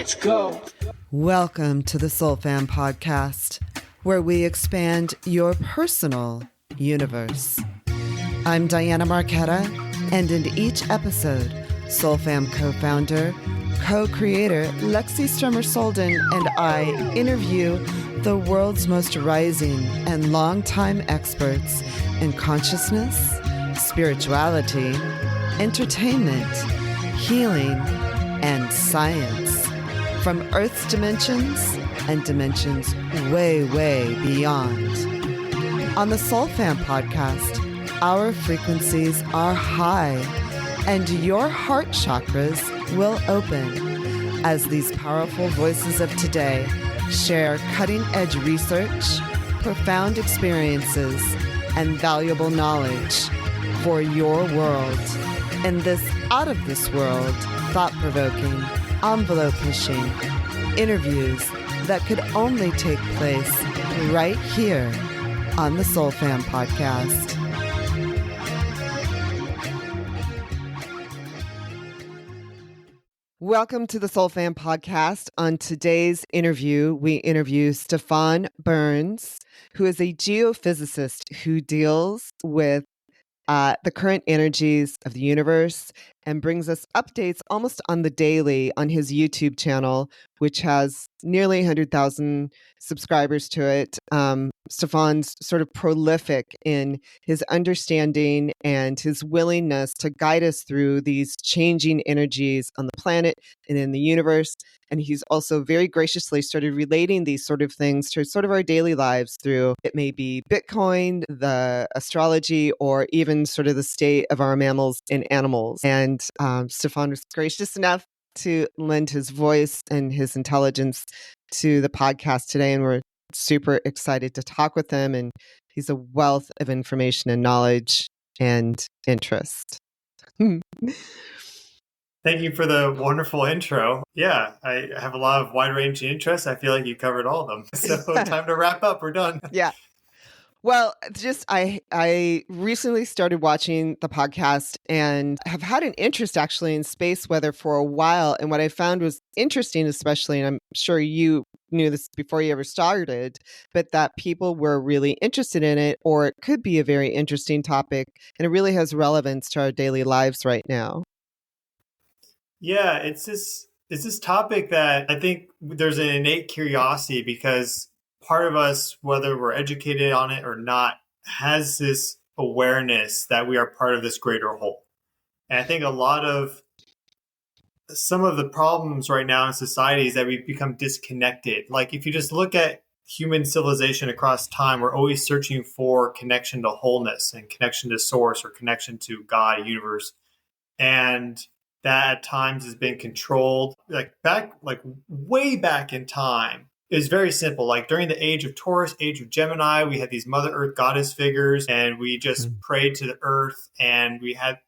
Let's go. Welcome to the Soul Fam podcast, where we expand your personal universe. I'm Diana Marquetta, and in each episode, Soul Fam co-founder, co-creator Lexi Strummer-Solden and I interview the world's most rising and longtime experts in consciousness, spirituality, entertainment, healing, and science. From Earth's dimensions and dimensions way, way beyond. On the Soul Fam podcast, our frequencies are high and your heart chakras will open as these powerful voices of today share cutting-edge research, profound experiences, and valuable knowledge for your world in this out-of-this-world, thought-provoking, envelope-pushing interviews that could only take place right here on the Soul Fam podcast. Welcome to the Soul Fam podcast. On today's interview, we interview Stefan Burns, who is a geophysicist who deals with the current energies of the universe and brings us updates almost on the daily on his YouTube channel, which has nearly 100,000 subscribers to it. Stefan's sort of prolific in his understanding and his willingness to guide us through these changing energies on the planet and in the universe. And he's also very graciously started relating these sort of things to sort of our daily lives through, it may be Bitcoin, the astrology, or even sort of the state of our mammals and animals. And Stefan was gracious enough to lend his voice and his intelligence to the podcast today. And we're super excited to talk with him. And he's a wealth of information and knowledge and interest. Thank you for the wonderful intro. Yeah, I have a lot of wide-ranging interests. I feel like you covered all of them. So time to wrap up. We're done. Yeah. Well, just I recently started watching the podcast and have had an interest actually in space weather for a while. And what I found was interesting, especially, and I'm sure you knew this before you ever started, but that people were really interested in it, or it could be a very interesting topic, and it really has relevance to our daily lives right now. Yeah, it's this topic that I think there's an innate curiosity because part of us, whether we're educated on it or not, has this awareness that we are part of this greater whole. And I think some of the problems right now in society is that we've become disconnected. Like if you just look at human civilization across time, we're always searching for connection to wholeness and connection to source or connection to God, universe. And that at times has been controlled, like way back in time. Is very simple. Like during the age of Taurus, age of Gemini, we had these Mother Earth goddess figures, and we just prayed to the earth. And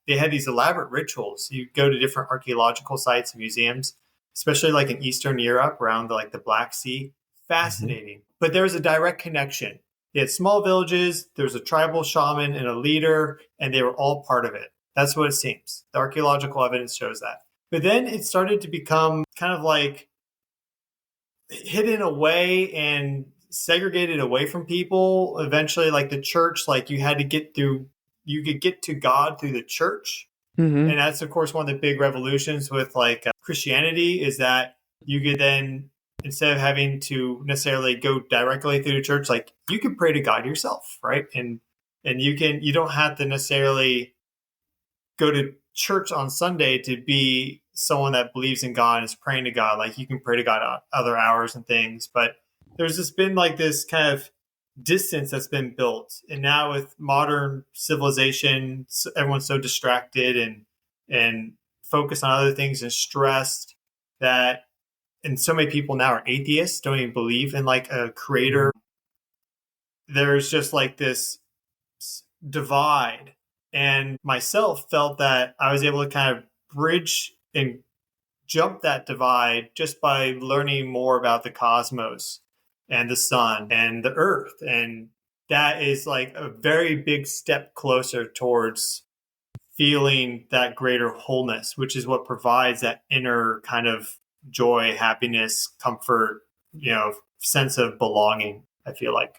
they had these elaborate rituals. You go to different archaeological sites and museums, especially like in Eastern Europe around the Black Sea. Fascinating. But there was a direct connection. They had small villages. There was a tribal shaman and a leader, and they were all part of it. That's what it seems. The archaeological evidence shows that. But then it started to become kind of like hidden away and segregated away from people. Eventually, like the church, like you could get to God through the church. Mm-hmm. And that's, of course, one of the big revolutions with Christianity is that you could then, instead of having to necessarily go directly through the church, like you can pray to God yourself, right? And you don't have to necessarily go to church on Sunday to be someone that believes in God and is praying to God. Like you can pray to God at other hours and things, but there's just been like this kind of distance that's been built. And now with modern civilization, everyone's so distracted and focused on other things and stressed that, and so many people now are atheists, don't even believe in like a creator. There's just like this divide. And myself felt that I was able to kind of bridge and jump that divide just by learning more about the cosmos and the sun and the earth. And that is like a very big step closer towards feeling that greater wholeness, which is what provides that inner kind of joy, happiness, comfort, sense of belonging, I feel like.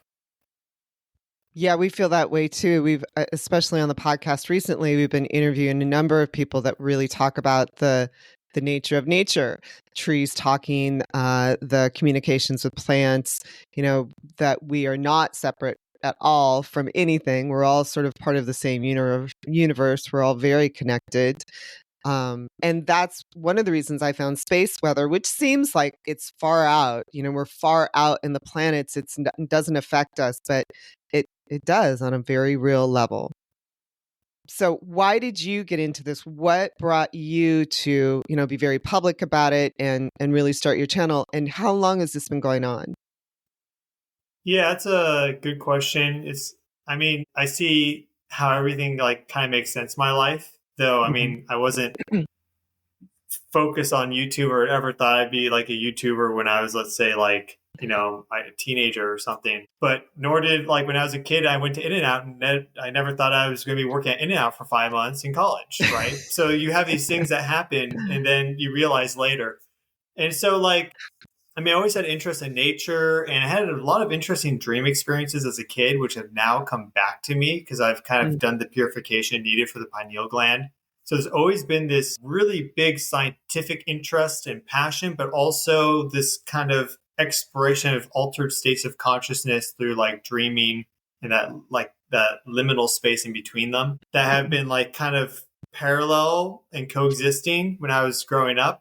Yeah, we feel that way too. We've, especially on the podcast recently, we've been interviewing a number of people that really talk about the nature of nature, trees talking, the communications with plants. That we are not separate at all from anything. We're all sort of part of the same universe. We're all very connected. And that's one of the reasons I found space weather, which seems like it's far out. We're far out in the planets. It doesn't affect us, but it does on a very real level. So why did you get into this? What brought you to, be very public about it and really start your channel? And how long has this been going on? Yeah, that's a good question. I see how everything like kind of makes sense in my life, though. Mhm. I wasn't focused on YouTube or ever thought I'd be like a YouTuber when I was, let's say, like, a teenager or something. But nor did, like, when I was a kid, I went to In-N-Out and I never thought I was going to be working at In-N-Out for 5 months in college, right? So you have these things that happen and then you realize later. And so, like, I always had interest in nature and I had a lot of interesting dream experiences as a kid, which have now come back to me because I've kind of done the purification needed for the pineal gland. So there's always been this really big scientific interest and passion, but also this kind of exploration of altered states of consciousness through like dreaming and that liminal space in between them that have been like kind of parallel and coexisting when I was growing up,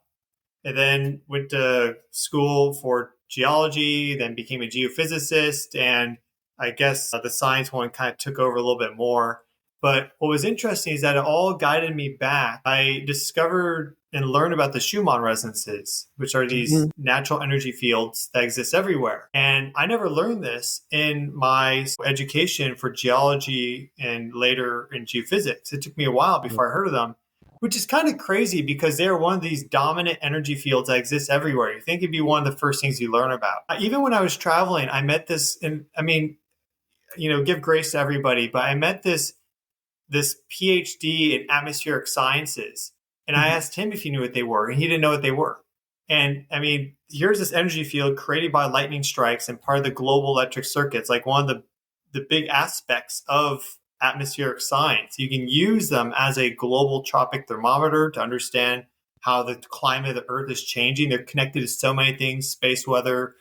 and then went to school for geology, then became a geophysicist. And I guess the science one kind of took over a little bit more. But what was interesting is that it all guided me back. I discovered and learned about the Schumann resonances, which are these Mhm. natural energy fields that exist everywhere. And I never learned this in my education for geology and later in geophysics. It took me a while before I heard of them, which is kind of crazy because they're one of these dominant energy fields that exist everywhere. You think it'd be one of the first things you learn about. Even when I was traveling, I met this, and give grace to everybody, but I met this PhD in atmospheric sciences, and I Mhm. asked him if he knew what they were, and he didn't know what they were. And here's this energy field created by lightning strikes and part of the global electric circuits, like one of the big aspects of atmospheric science. You can use them as a global tropic thermometer to understand how the climate of the Earth is changing. They're connected to so many things, space weather,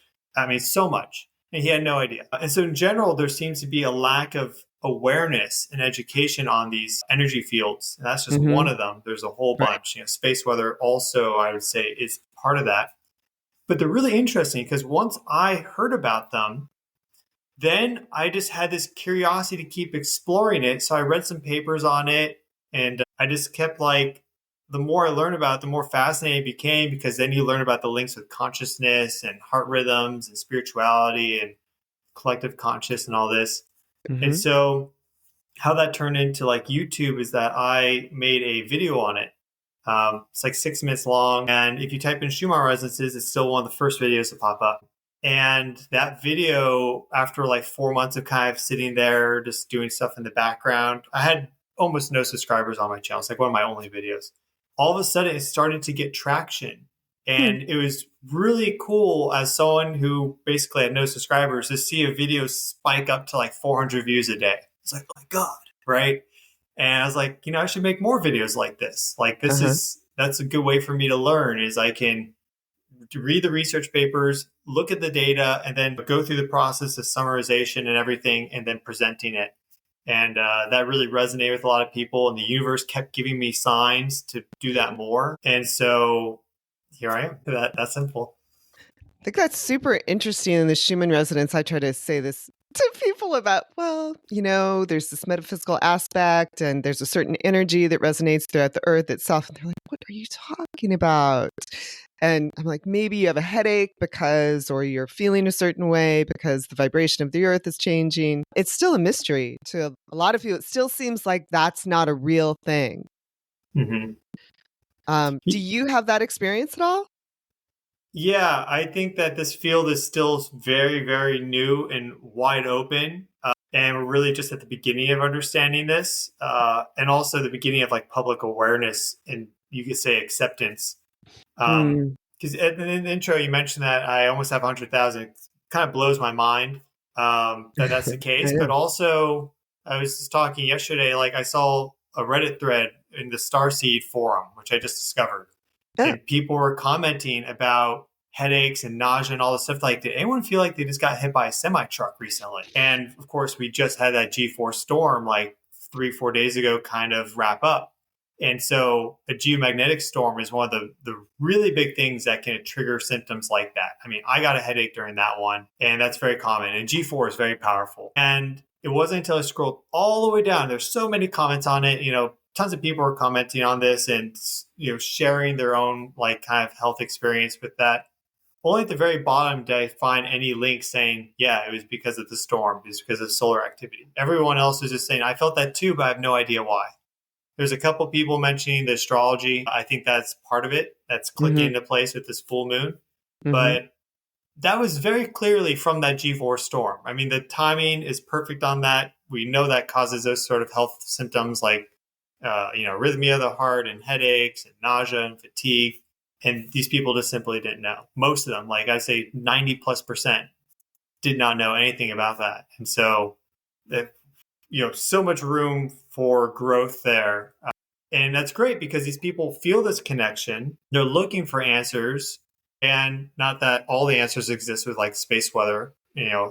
so much. And he had no idea. And so, in general, there seems to be a lack of awareness and education on these energy fields. And that's just one Mhm. of them. There's a whole Right. bunch. Space weather also, I would say, is part of that. But they're really interesting because once I heard about them, then I just had this curiosity to keep exploring it. So I read some papers on it and I just kept like, the more I learned about it, the more fascinating it became because then you learn about the links with consciousness and heart rhythms and spirituality and collective conscious and all this. And Mhm. so how that turned into like YouTube is that I made a video on it. It's like 6 minutes long. And if you type in Schumann resonances, it's still one of the first videos to pop up. And that video, after like 4 months of kind of sitting there, just doing stuff in the background, I had almost no subscribers on my channel. It's like one of my only videos. All of a sudden, it started to get traction. Hmm. And it was really cool as someone who basically had no subscribers to see a video spike up to like 400 views a day. It's like, oh my God, right? And I was like, I should make more videos like this. Like Uh-huh. that's a good way for me to learn is I can read the research papers, look at the data, and then go through the process of summarization and everything, and then presenting it. And that really resonated with a lot of people. And the universe kept giving me signs to do that more. And so here I am. That's simple. I think that's super interesting in the Schumann resonance. I try to say this to people about, well, there's this metaphysical aspect and there's a certain energy that resonates throughout the earth itself. And they're like, what are you talking about? And I'm like, maybe you have a headache or you're feeling a certain way because the vibration of the earth is changing. It's still a mystery to a lot of people. It still seems like that's not a real thing. Mm-hmm. Do you have that experience at all? Yeah, I think that this field is still very, very new and wide open. And we're really just at the beginning of understanding this, and also the beginning of like public awareness and you could say acceptance. Hmm. Because in the intro, you mentioned that I almost have 100,000. It kind of blows my mind that that's the case. But also, I was just talking yesterday, like I saw a Reddit thread in the Starseed forum, which I just discovered. And people were commenting about headaches and nausea and all this stuff. Like, did anyone feel like they just got hit by a semi-truck recently? And of course, we just had that G4 storm like 3-4 days ago kind of wrap up. And so a geomagnetic storm is one of the really big things that can trigger symptoms like that. I mean, I got a headache during that one, and that's very common. And G4 is very powerful. And it wasn't until I scrolled all the way down. There's so many comments on it. Tons of people are commenting on this and, sharing their own like kind of health experience with that. Only at the very bottom did I find any link saying, yeah, it was because of the storm, it was because of solar activity. Everyone else is just saying, I felt that too, but I have no idea why. There's a couple people mentioning the astrology. I think that's part of it. That's clicking into place with this full moon. But that was very clearly from that G4 storm. I mean, the timing is perfect on that. We know that causes those sort of health symptoms like, arrhythmia of the heart and headaches and nausea and fatigue. And these people just simply didn't know. Most of them, like I say, 90+% did not know anything about that. And so, so much room for growth there. And that's great because these people feel this connection. They're looking for answers. And not that all the answers exist with like space weather,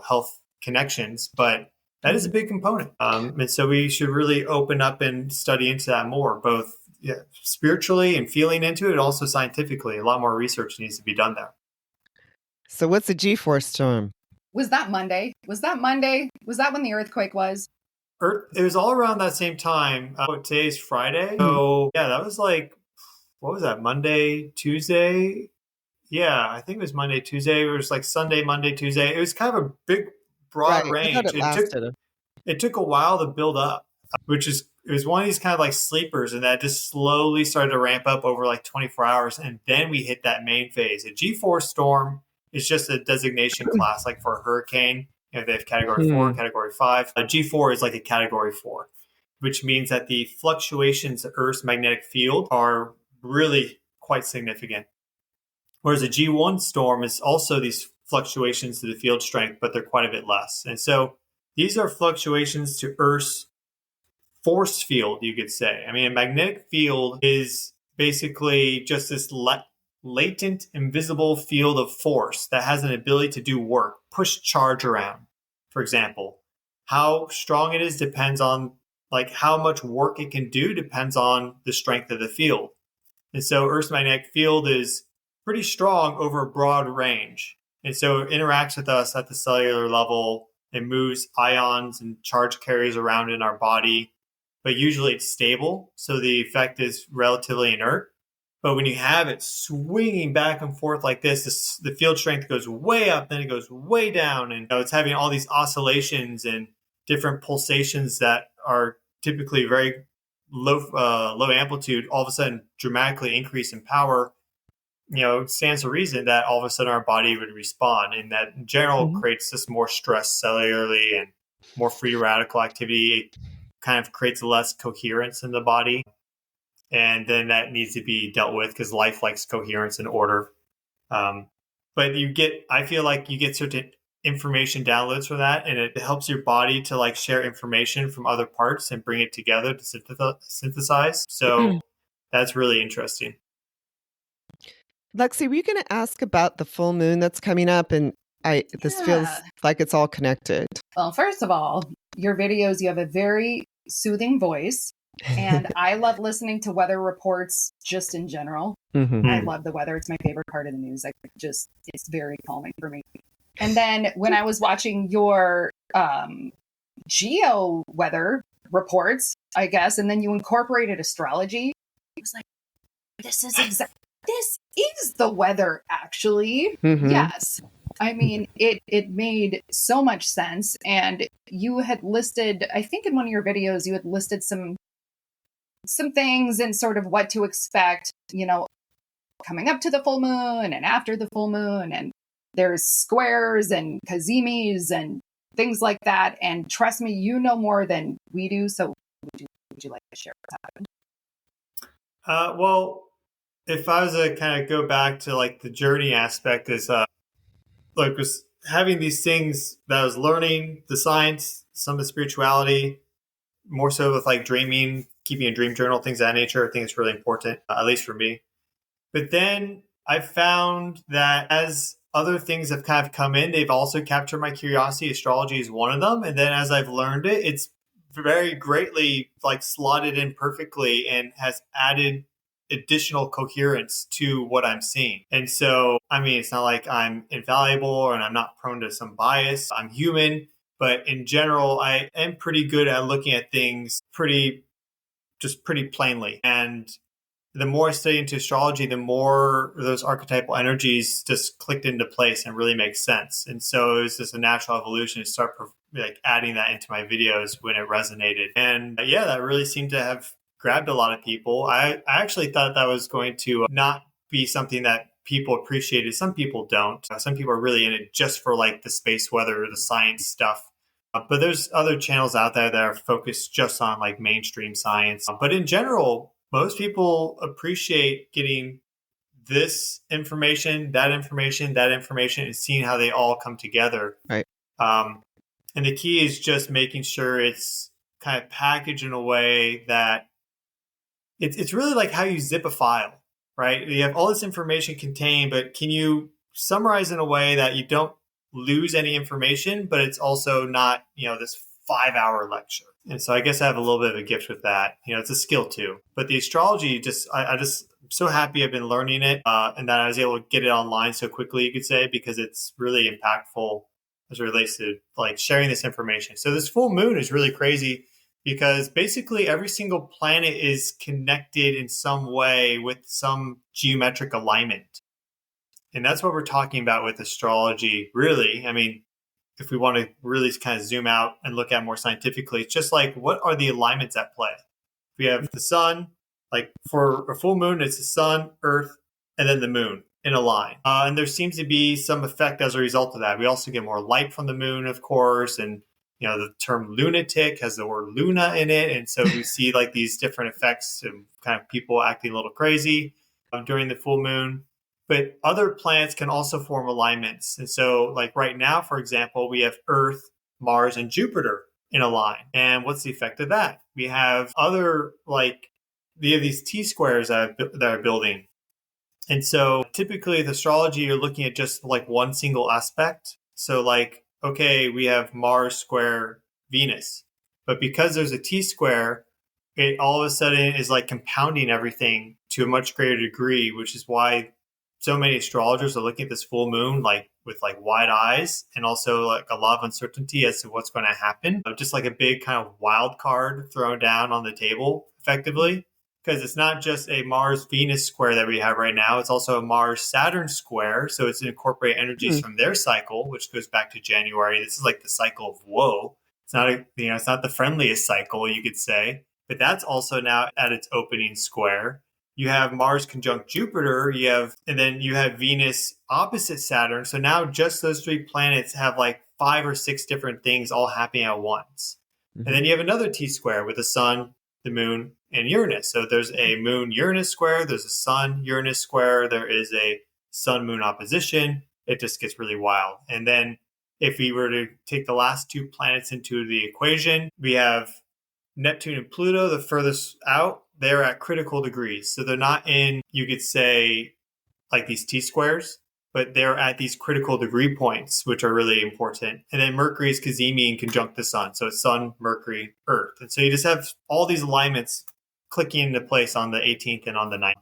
health connections, but that is a big component. And so we should really open up and study into that more, both spiritually and feeling into it, also scientifically. A lot more research needs to be done there. So what's a G4 storm? Was that Monday? Was that when the earthquake was? It was all around that same time. Today's Friday. So yeah, that was like, what was that? Monday, Tuesday? Yeah, I think it was Monday, Tuesday. It was like Sunday, Monday, Tuesday. It was kind of a big, broad range. It took a while to build up, it was one of these kind of like sleepers, and that just slowly started to ramp up over like 24 hours. And then we hit that main phase. A G4 storm is just a designation class, like for a hurricane. They have category 4, category 5. A G4 is like a category 4, which means that the fluctuations of Earth's magnetic field are really quite significant. Whereas a G1 storm is also these fluctuations to the field strength, but they're quite a bit less. And so these are fluctuations to Earth's force field, you could say. I mean, a magnetic field is basically just this latent, invisible field of force that has an ability to do work, push charge around, for example. How strong it is depends on, like, how much work it can do depends on the strength of the field. And so Earth's magnetic field is pretty strong over a broad range. And so it interacts with us at the cellular level. It moves ions and charge carriers around in our body, but usually it's stable. So the effect is relatively inert. But when you have it swinging back and forth like this, the field strength goes way up, then it goes way down. And it's having all these oscillations and different pulsations that are typically very low amplitude, all of a sudden dramatically increase in power. Stands to reason that all of a sudden our body would respond, and that in general creates this more stress cellularly and more free radical activity. It kind of creates less coherence in the body. And then that needs to be dealt with because life likes coherence and order. But I feel like you get certain information downloads from that, and it helps your body to like share information from other parts and bring it together to synthesize. So that's really interesting. Lexi, were you going to ask about the full moon that's coming up? And this feels like it's all connected. Well, first of all, your videos, you have a very soothing voice. And I love listening to weather reports just in general. I love the weather. It's my favorite part of the news. It's very calming for me. And then when I was watching your geo weather reports, I guess, and then you incorporated astrology, I was like, this is the weather, actually. Yes. I mean, it made so much sense. And you had listed, I think in one of your videos, you had listed some things and sort of what to expect, coming up to the full moon and after the full moon. And there's squares and kazimis and things like that. And trust me, you know more than we do. So would you like to share what's happened? Well, if I was to kind of go back to like the journey aspect, is like was having these things that I was learning, the science, some of the spirituality, more so with like dreaming, keeping a dream journal, things of that nature. I think it's really important, at least for me. But then I found that as other things have kind of come in, they've also captured my curiosity. Astrology is one of them. And then as I've learned it, it's very greatly like slotted in perfectly and has added additional coherence to what I'm seeing. And so, I mean, it's not like I'm infallible and I'm not prone to some bias. I'm human, but in general, I am pretty good at looking at things pretty plainly. And the more I study into astrology, the more those archetypal energies just clicked into place and really make sense. And so it was just a natural evolution to start like adding that into my videos when it resonated. And yeah, that really seemed to have grabbed a lot of people. I actually thought that was going to not be something that people appreciated. Some people don't. Some people are really in it just for like the space weather, the science stuff. But there's other channels out there that are focused just on like mainstream science. But in general, most people appreciate getting this information, that information, that information, and seeing how they all come together. Right. And the key is just making sure it's kind of packaged in a way that it's really like how you zip a file, right? You have all this information contained, but can you summarize in a way that you don't lose any information, but it's also not, this 5-hour lecture. And so I guess I have a little bit of a gift with that. It's a skill too. But the astrology, I'm so happy I've been learning it and that I was able to get it online so quickly, you could say, because it's really impactful as it relates to like sharing this information. So this full moon is really crazy because basically every single planet is connected in some way with some geometric alignment. And that's what we're talking about with astrology, really. I mean, if we want to really kind of zoom out and look at more scientifically, it's just like, what are the alignments at play? We have the sun, like for a full moon, it's the sun, earth, and then the moon in a line. And there seems to be some effect as a result of that. We also get more light from the moon, of course. And, the term lunatic has the word luna in it. And so we see like these different effects of kind of people acting a little crazy during the full moon. But other planets can also form alignments. And so like right now, for example, we have Earth, Mars, and Jupiter in a line. And what's the effect of that? We have these T-squares that are building. And so typically with astrology, you're looking at just like one single aspect. So like, okay, we have Mars square Venus. But because there's a T-square, it all of a sudden is like compounding everything to a much greater degree, which is why so many astrologers are looking at this full moon like with like wide eyes and also like a lot of uncertainty as to what's going to happen. Just like a big kind of wild card thrown down on the table effectively, because it's not just a Mars-Venus square that we have right now. It's also a Mars-Saturn square. So it's incorporate energies from their cycle, which goes back to January. This is like the cycle of woe. It's not it's not the friendliest cycle, you could say, but that's also now at its opening square. You have Mars conjunct Jupiter, and then you have Venus opposite Saturn. So now just those 3 planets have like 5 or 6 different things all happening at once. Mm-hmm. And then you have another T-square with the sun, the moon, and Uranus. So there's a moon-Uranus square, there's a sun-Uranus square, there is a sun-moon opposition. It just gets really wild. And then if we were to take the last 2 planets into the equation, we have Neptune and Pluto, the furthest out. They're at critical degrees. So they're not in, you could say, like these T-squares, but they're at these critical degree points, which are really important. And then Mercury is Cazimi and conjunct the sun. So it's Sun, Mercury, Earth. And so you just have all these alignments clicking into place on the 18th and on the 9th.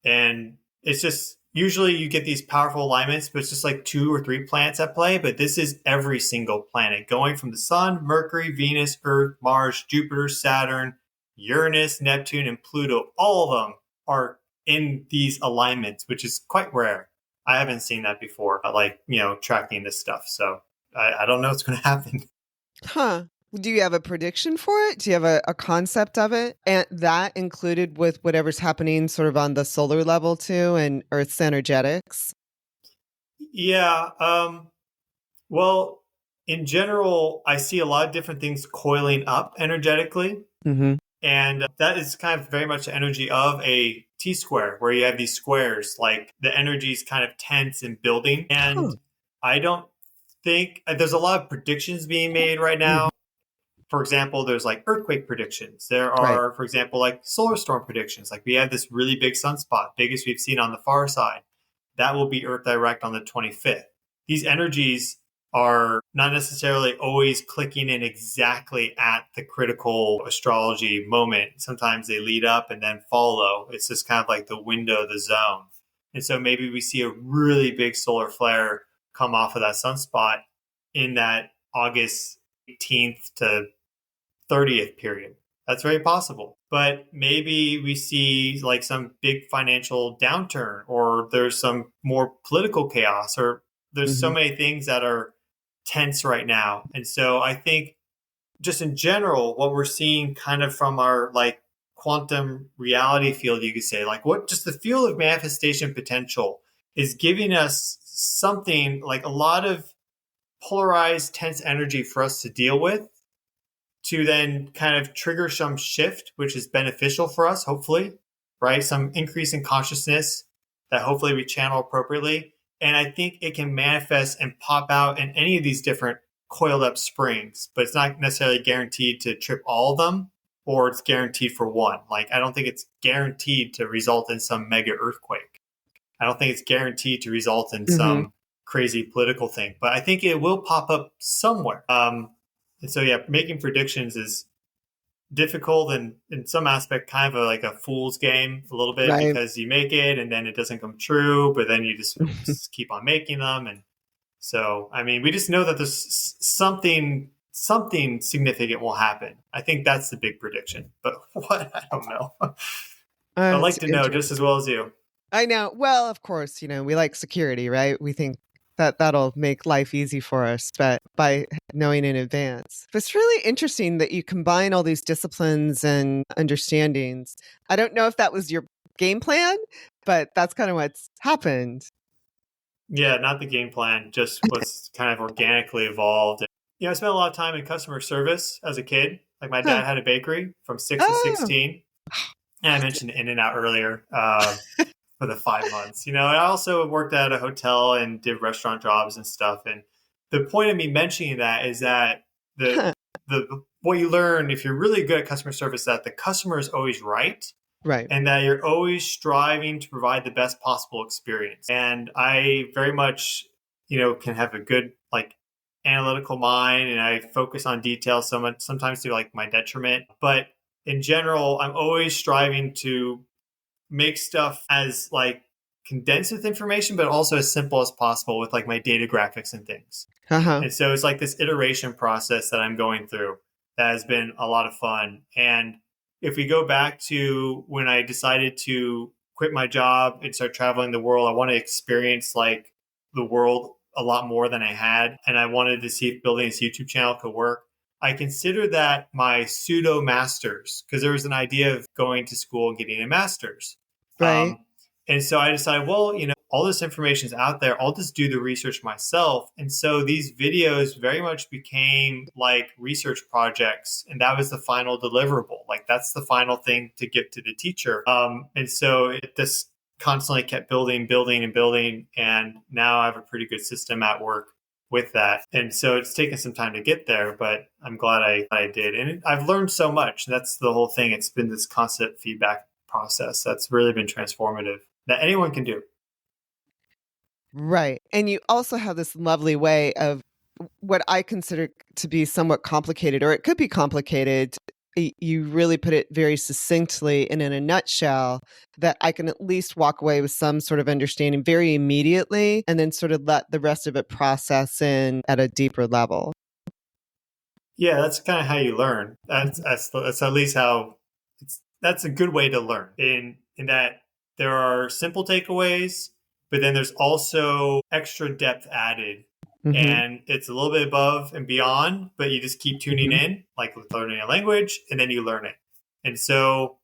And it's just, usually you get these powerful alignments, but it's just like 2 or 3 planets at play. But this is every single planet going from the sun, Mercury, Venus, Earth, Mars, Jupiter, Saturn, Uranus, Neptune, and Pluto. All of them are in these alignments, which is quite rare. I haven't seen that before, tracking this stuff. So I don't know what's going to happen. Huh. Do you have a prediction for it? Do you have a concept of it? And that included with whatever's happening sort of on the solar level too and Earth's energetics? Yeah. Well, in general, I see a lot of different things coiling up energetically. Mm-hmm. And that is kind of very much the energy of a T-square, where you have these squares, like the energy is kind of tense and building. And I don't think there's a lot of predictions being made right now. For example, there's like earthquake predictions. There are, for example, like solar storm predictions. Like we have this really big sunspot, biggest we've seen on the far side. That will be Earth direct on the 25th. These energies are not necessarily always clicking in exactly at the critical astrology moment. Sometimes they lead up and then follow. It's just kind of like the window, the zone. And so maybe we see a really big solar flare come off of that sunspot in that August 18th to 30th period. That's very possible. But maybe we see like some big financial downturn, or there's some more political chaos, or there's so many things that are tense right now. And so I think just in general, what we're seeing kind of from our like quantum reality field, you could say, like what just the field of manifestation potential is giving us something like a lot of polarized, tense energy for us to deal with, to then kind of trigger some shift, which is beneficial for us, hopefully, right? Some increase in consciousness that hopefully we channel appropriately. And I think it can manifest and pop out in any of these different coiled up springs, but it's not necessarily guaranteed to trip all of them, or it's guaranteed for one. Like, I don't think it's guaranteed to result in some mega earthquake. I don't think it's guaranteed to result in some crazy political thing, but I think it will pop up somewhere. And so, yeah, making predictions is difficult and in some aspect kind of like a fool's game a little bit, because you make it and then it doesn't come true, but then you just keep on making them. And so, I mean, we just know that there's something significant will happen. I think that's the big prediction, but what? I don't know. I'd like to know just as well as you. I know. Well, of course, we like security, right? We think that that'll make life easy for us, but by knowing in advance. But it's really interesting that you combine all these disciplines and understandings. I don't know if that was your game plan, but that's kind of what's happened. Yeah, not the game plan, just what's kind of organically evolved. I spent a lot of time in customer service as a kid. Like my dad had a bakery from 6 to 16. And I mentioned In-N-Out earlier. For the 5 months, and I also worked at a hotel and did restaurant jobs and stuff. And the point of me mentioning that is that the what you learn if you're really good at customer service, that the customer is always right, and that you're always striving to provide the best possible experience. And I very much, can have a good like analytical mind, and I focus on details sometimes to like my detriment. But in general, I'm always striving to make stuff as like condensed with information, but also as simple as possible with like my data graphics and things. And so it's like this iteration process that I'm going through that has been a lot of fun. And if we go back to when I decided to quit my job and start traveling the world, I want to experience like the world a lot more than I had. And I wanted to see if building this YouTube channel could work. I consider that my pseudo master's, because there was an idea of going to school and getting a master's. And so I decided, well, all this information is out there. I'll just do the research myself. And so these videos very much became like research projects. And that was the final deliverable. Like that's the final thing to give to the teacher. And so it just constantly kept building. And now I have a pretty good system at work with that. And so it's taken some time to get there, but I'm glad I did. And I've learned so much. That's the whole thing. It's been this constant feedback process that's really been transformative that anyone can do. Right. And you also have this lovely way of what I consider to be somewhat complicated, or it could be complicated. You really put it very succinctly and in a nutshell that I can at least walk away with some sort of understanding very immediately, and then sort of let the rest of it process in at a deeper level. Yeah, that's kind of how you learn. That's at least how that's a good way to learn in that there are simple takeaways, but then there's also extra depth added. And it's a little bit above and beyond, but you just keep tuning in, like with learning a language, and then you learn it. And so,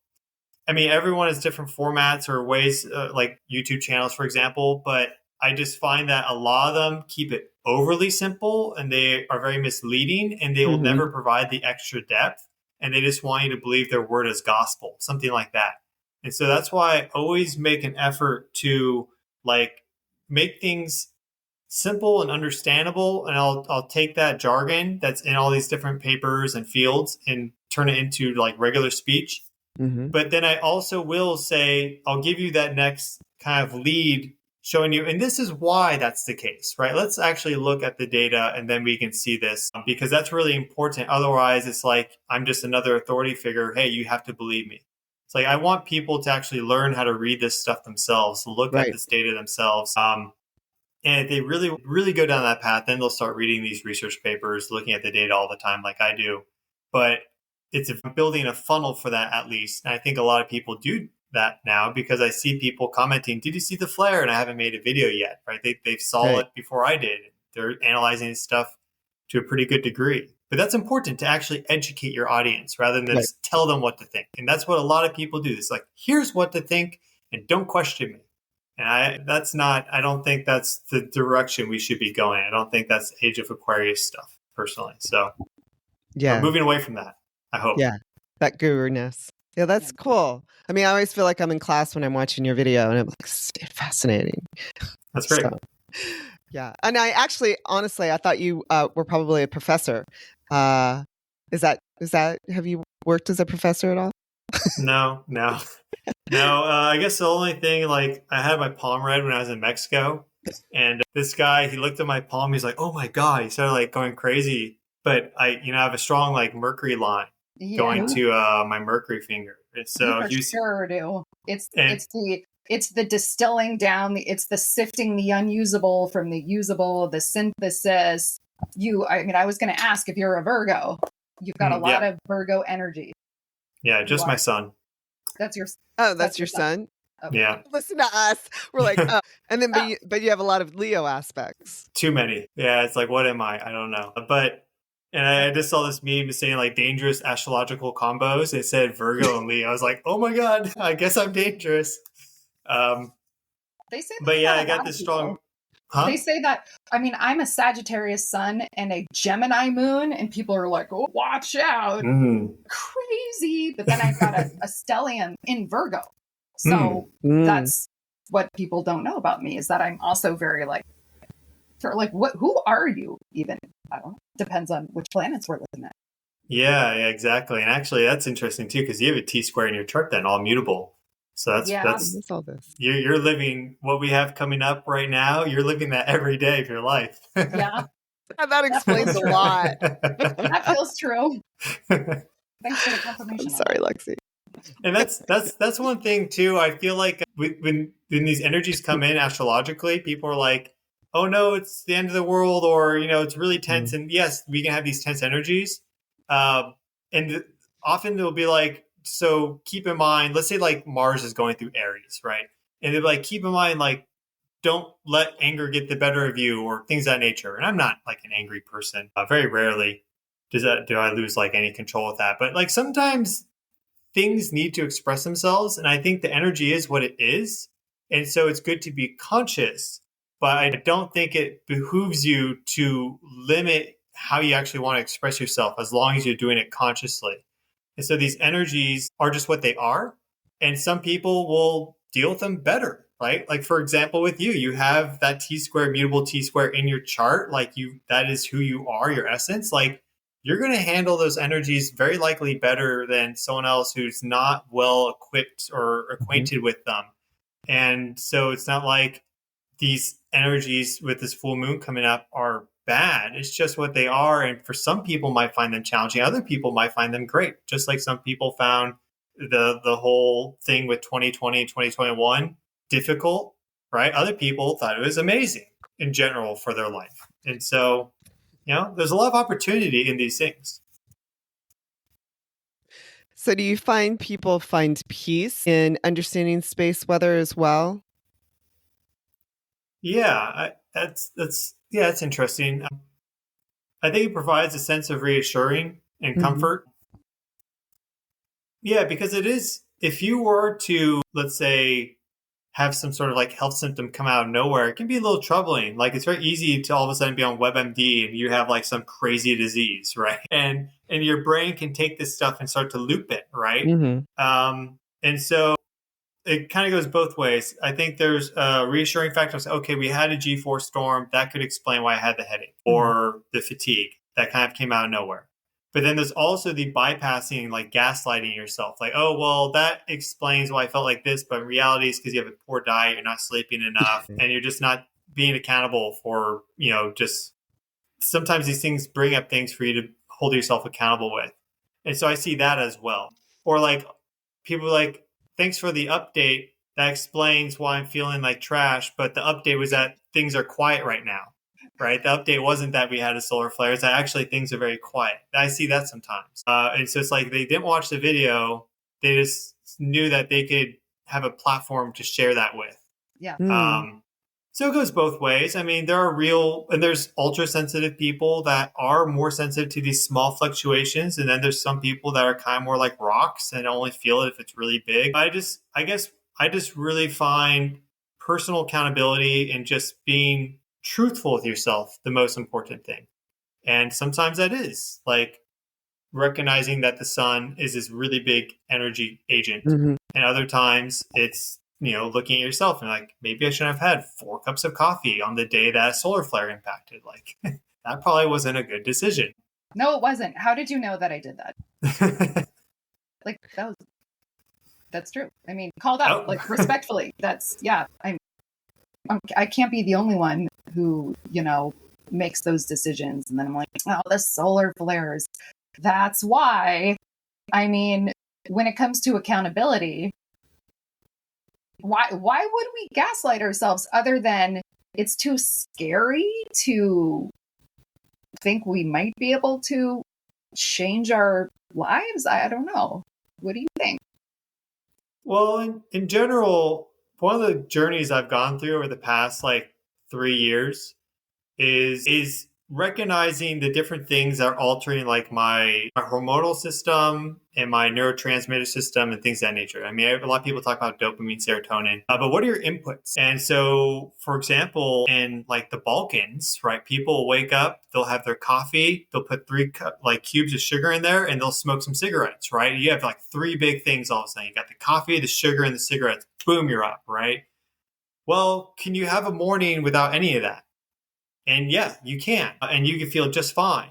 I mean, everyone has different formats or ways, like YouTube channels, for example, but I just find that a lot of them keep it overly simple and they are very misleading, and they will never provide the extra depth. and they just want you to believe their word as gospel, something like that. And so that's why I always make an effort to like make things simple and understandable, and I'll take that jargon that's in all these different papers and fields and turn it into like regular speech. But then I also will say, I'll give you that next kind of lead showing you, and this is why that's the case, right? Let's actually look at the data and then we can see this, because that's really important. Otherwise, it's like, I'm just another authority figure. Hey, you have to believe me. It's like, I want people to actually learn how to read this stuff themselves, look at this data themselves. And if they really, really go down that path, then they'll start reading these research papers, looking at the data all the time like I do. But it's building a funnel for that at least. And I think a lot of people do that now because I see people commenting, did you see the flare? And I haven't made a video yet, right? They saw it before I did. They're analyzing this stuff to a pretty good degree. But that's important to actually educate your audience rather than just tell them what to think. And that's what a lot of people do. It's like, here's what to think and don't question me. And I don't think that's the direction we should be going. I don't think that's Age of Aquarius stuff, personally. So we're moving away from that, I hope. Yeah, that guru-ness. Yeah, that's cool. I mean, I always feel like I'm in class when I'm watching your video and I'm like, this is fascinating. That's great. So, yeah. And I actually, honestly, I thought you were probably a professor. Is that, have you worked as a professor at all? No. I guess the only thing, like, I had my palm read when I was in Mexico, and this guy, he looked at my palm, he's like, oh my God, he started like going crazy. But I have a strong like mercury line going to my mercury finger. And so you sure do. It's the distilling down, it's the sifting the unusable from the usable, the synthesis. I was going to ask if you're a Virgo. You've got a lot of Virgo energy. Yeah, just my son. That's your. Oh, that's your son. Okay. Yeah. Listen to us. We're like, and then, but you have a lot of Leo aspects. Too many. Yeah, it's like, what am I? I don't know. And I just saw this meme saying like dangerous astrological combos. It said Virgo and Leo. I was like, oh my God, I guess I'm dangerous. They say that. But yeah, I got this strong. Huh? They say that. I mean, I'm a Sagittarius sun and a Gemini moon, and people are like, "Oh, watch out, crazy!" But then I've got a stellium in Virgo, so that's what people don't know about me is that I'm also very like, what? Who are you even? I don't know. Depends on which planets we're looking at. Yeah, exactly. And actually, that's interesting too because you have a T-square in your chart, then all mutable. So that's all this. You're living what we have coming up right now. You're living that every day of your life. Yeah. That explains a lot. That feels true. Thanks for the confirmation. I'm sorry, Lexi. And that's one thing too. I feel like when these energies come in astrologically, people are like, "Oh no, it's the end of the world," or it's really tense. And yes, we can have these tense energies, and often they'll be like, "So keep in mind." Let's say like Mars is going through Aries, right? And they're like, "Keep in mind, like, don't let anger get the better of you," or things of that nature. And I'm not like an angry person. Very rarely do I lose like any control with that. But like sometimes things need to express themselves, and I think the energy is what it is, and so it's good to be conscious. But I don't think it behooves you to limit how you actually want to express yourself as long as you're doing it consciously. And so these energies are just what they are. And some people will deal with them better, right? Like, for example, with you, you have that T-square, mutable T-square in your chart. Like that is who you are, your essence. Like you're going to handle those energies very likely better than someone else who's not well equipped or acquainted with them. And so it's not like these energies with this full moon coming up are bad. It's just what they are. And for some people might find them challenging. Other people might find them great. Just like some people found the whole thing with 2020 and 2021 difficult, right? Other people thought it was amazing in general for their life. And so, there's a lot of opportunity in these things. So do you find people find peace in understanding space weather as well? Yeah, that's interesting. I think it provides a sense of reassuring and comfort. Yeah, because it is, if you were to, let's say, have some sort of like health symptom come out of nowhere, it can be a little troubling. Like it's very easy to all of a sudden be on WebMD and you have like some crazy disease, right? And your brain can take this stuff and start to loop it, right? And so it kind of goes both ways. I think there's a reassuring factor. Okay, we had a G4 storm. That could explain why I had the headache or the fatigue. That kind of came out of nowhere. But then there's also the bypassing, like gaslighting yourself. Like, oh, well, that explains why I felt like this. But in reality, it's because you have a poor diet, you're not sleeping enough, and you're just not being accountable for, just sometimes these things bring up things for you to hold yourself accountable with. And so I see that as well. Or like people are like, thanks for the update. That explains why I'm feeling like trash. But the update was that things are quiet right now. Right. The update wasn't that we had a solar flare. It's that actually things are very quiet. I see that sometimes. And so it's like they didn't watch the video. They just knew that they could have a platform to share that with. Yeah. So it goes both ways. I mean, there's ultra sensitive people that are more sensitive to these small fluctuations. And then there's some people that are kind of more like rocks and only feel it if it's really big. I just really find personal accountability and just being truthful with yourself the most important thing. And sometimes that is like recognizing that the sun is this really big energy agent. And other times it's, looking at yourself and like, maybe I shouldn't have had 4 cups of coffee on the day that a solar flare impacted. Like that probably wasn't a good decision. No, it wasn't. How did you know that I did that? Like that's true. I mean, called out, like respectfully. I can't be the only one who, makes those decisions. And then I'm like, oh, the solar flares. That's why. I mean, when it comes to accountability, why would we gaslight ourselves other than it's too scary to think we might be able to change our lives? I don't know. What do you think? Well, in general, one of the journeys I've gone through over the past 3 years is recognizing the different things that are altering like my hormonal system and my neurotransmitter system and things of that nature. I mean, a lot of people talk about dopamine, serotonin, but what are your inputs? And so, for example, in like the Balkans, right, people wake up, they'll have their coffee, they'll put 3 cubes of sugar in there and they'll smoke some cigarettes, right? You have like 3 big things all of a sudden. You got the coffee, the sugar, and the cigarettes. Boom, you're up, right? Well, can you have a morning without any of that? And yeah, you can. And you can feel just fine.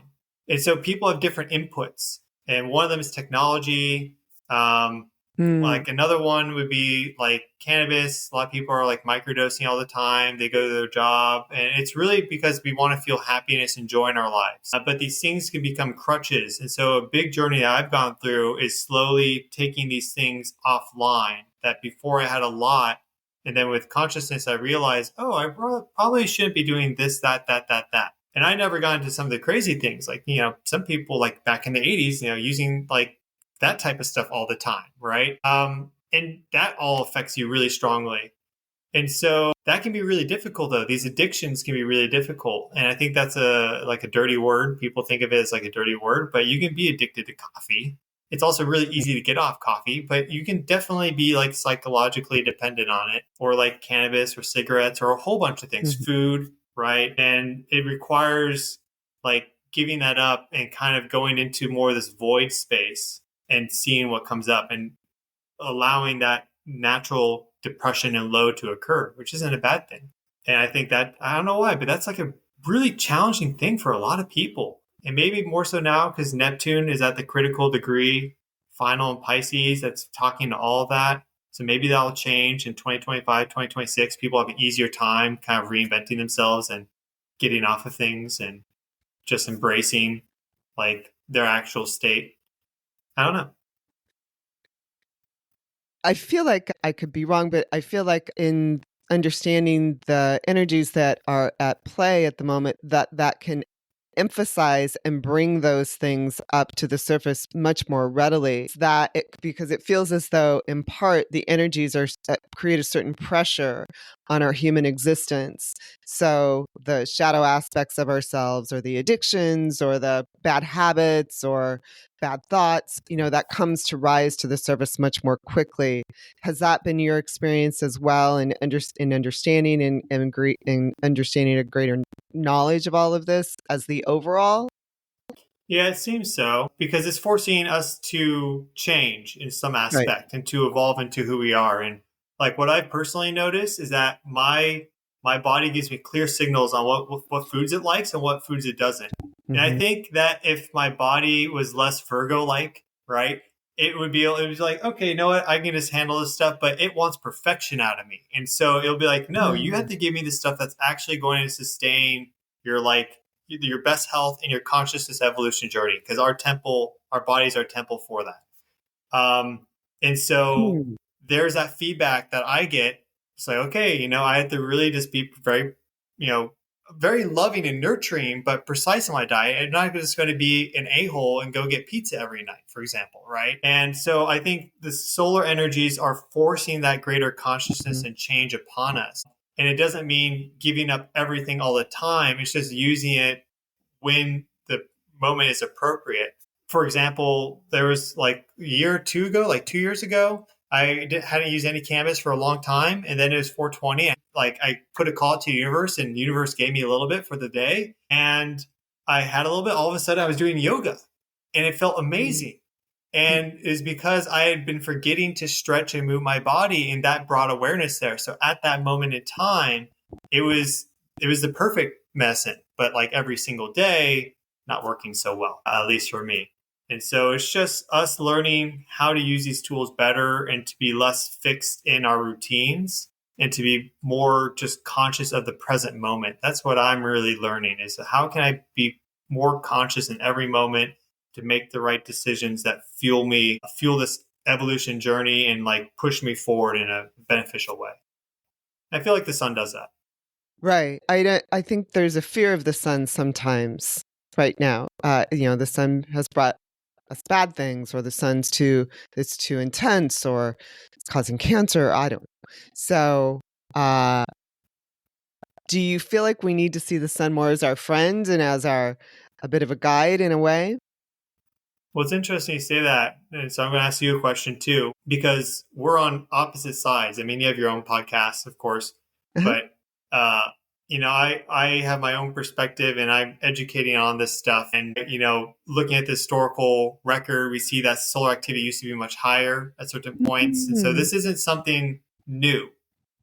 And so people have different inputs. And one of them is technology. Like another one would be like cannabis. A lot of people are like microdosing all the time. They go to their job. And it's really because we want to feel happiness and joy in our lives. But these things can become crutches. And so a big journey that I've gone through is slowly taking these things offline. That before I had a lot. And then with consciousness, I realized, I probably shouldn't be doing this, that. And I never got into some of the crazy things. Like, some people like back in the 80s, using like that type of stuff all the time, right? And that all affects you really strongly. And so that can be really difficult, though. These addictions can be really difficult. And I think that's a dirty word. People think of it as like a dirty word, but you can be addicted to coffee. It's also really easy to get off coffee, but you can definitely be like psychologically dependent on it, or like cannabis or cigarettes or a whole bunch of things, food, right? And it requires like giving that up and kind of going into more of this void space and seeing what comes up and allowing that natural depression and low to occur, which isn't a bad thing. And I think that, I don't know why, but that's like a really challenging thing for a lot of people. And maybe more so now because Neptune is at the critical degree final in Pisces that's talking to all of that. So maybe that'll change in 2025, 2026. People have an easier time kind of reinventing themselves and getting off of things and just embracing like their actual state. I don't know. I feel like I could be wrong, but I feel like in understanding the energies that are at play at the moment, that can emphasize and bring those things up to the surface much more readily, because it feels as though in part the energies create a certain pressure on our human existence. So the shadow aspects of ourselves, or the addictions, or the bad habits, or bad thoughts, that comes to rise to the surface much more quickly. Has that been your experience as well, in understanding and understanding a greater knowledge of all of this as the overall? Yeah, it seems so, because it's forcing us to change in some Right. aspect and to evolve into who we are. And like what I've personally noticed is that my body gives me clear signals on what foods it likes and what foods it doesn't. And I think that if my body was less Virgo like, right, it would be like, okay, you know what, I can just handle this stuff, but it wants perfection out of me. And so it'll be like, no, you have to give me the stuff that's actually going to sustain your your best health and your consciousness evolution journey, because our bodies are temple for that. And so there's that feedback that I get. It's like, okay, I have to really just be very, very loving and nurturing, but precise in my diet. I'm not just going to be an a-hole and go get pizza every night, for example, right? And so I think the solar energies are forcing that greater consciousness and change upon us. And it doesn't mean giving up everything all the time. It's just using it when the moment is appropriate. For example, there was like a year or two ago, like 2 years ago, hadn't used any cannabis for a long time. And then it was 420. And I put a call to the universe, and the universe gave me a little bit for the day. And I had a little bit. All of a sudden I was doing yoga, and it felt amazing. And it was because I had been forgetting to stretch and move my body, and that brought awareness there. So at that moment in time, it was the perfect medicine, but like every single day, not working so well, at least for me. And so it's just us learning how to use these tools better and to be less fixed in our routines and to be more just conscious of the present moment. That's what I'm really learning, is how can I be more conscious in every moment to make the right decisions that fuel this evolution journey and push me forward in a beneficial way. I feel like the sun does that. Right. I think there's a fear of the sun sometimes right now. The sun has brought us bad things, or the sun's it's too intense, or it's causing cancer. I don't know. So, do you feel like we need to see the sun more as our friend and as a bit of a guide in a way? Well, it's interesting you say that. And so I'm going to ask you a question too, because we're on opposite sides. I mean, you have your own podcast, of course, but, I have my own perspective, and I'm educating on this stuff. And, looking at the historical record, we see that solar activity used to be much higher at certain points. And so this isn't something new.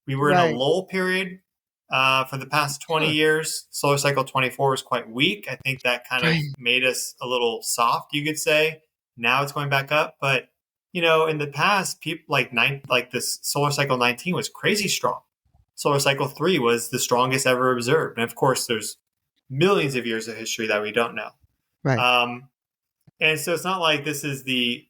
We were in a lull period. For the past 20 years, solar cycle 24 was quite weak. I think that kind of made us a little soft, you could say. Now it's going back up. But, in the past, people this solar cycle 19 was crazy strong. Solar cycle 3 was the strongest ever observed. And of course, there's millions of years of history that we don't know. Right. And so it's not like this is the